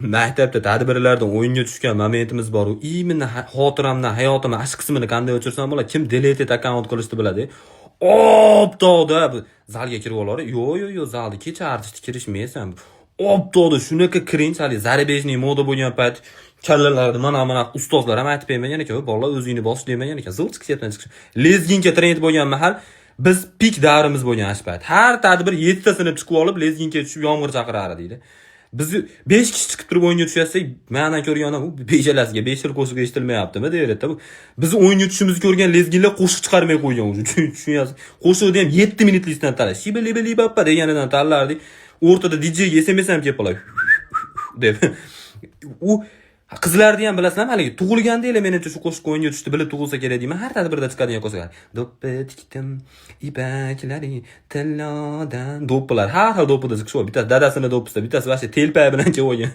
Maktabda tadbirlardan o'yinga tushgan momentimiz bor. Именно xotiramdan, hayotimdan ash qismini qanday o'chirsam bo'ladi? Kim deleted account qilishni biladi? Obtoda zalga kirib olar. Yo'q, zalga kecha artist kirishmaysan. Obtoda shunaqa kirinchalik zarabejniy moda bo'lgan payt kallalarni mana ustozlar ham aytib bermagan ekan, bolalar o'zingni bos demagan ekan. Zil chiqishyapti chiqish. Lezginka trend bo'lgan mahal biz pik davrimiz bo'lgan ash payt. Har tadbir 7 ta sinib chiqib olib, lezginka tushib yomg'ir chaqirar deydi. Biz 5 kishi chiqib turib o'yinga tushsak, mendan ko'rganim u beshalasiga 5 yil qo'shiq eshitilmayaptimi deyapti. Biz o'yinga tushimizni ko'rgan lezginlar qo'shiq chiqarmay qo'ygan o'zi. Tushunyapsiz? Qo'shiqni ham 7 minutlikdan tanlash. Shibili bappa deganidan tanlardik. O'rtada DJ ga SMS ham kelib qoladi. deb. U qizlarni ham bilasizlarmi, haligi tug'ilganda ele menimcha shu qo'shiq o'yinga tushdi, bilib tug'ilsa kerak deyman. Har tadbirda chiqadigan qo'shiqlar. Do'ppi tikdim, ipaklari tillodan do'ppilar. Har xil do'ppida chiqish bor. Bittasi dadasini do'ppisida, bittasi vaqti telpay bilan kelib olgan.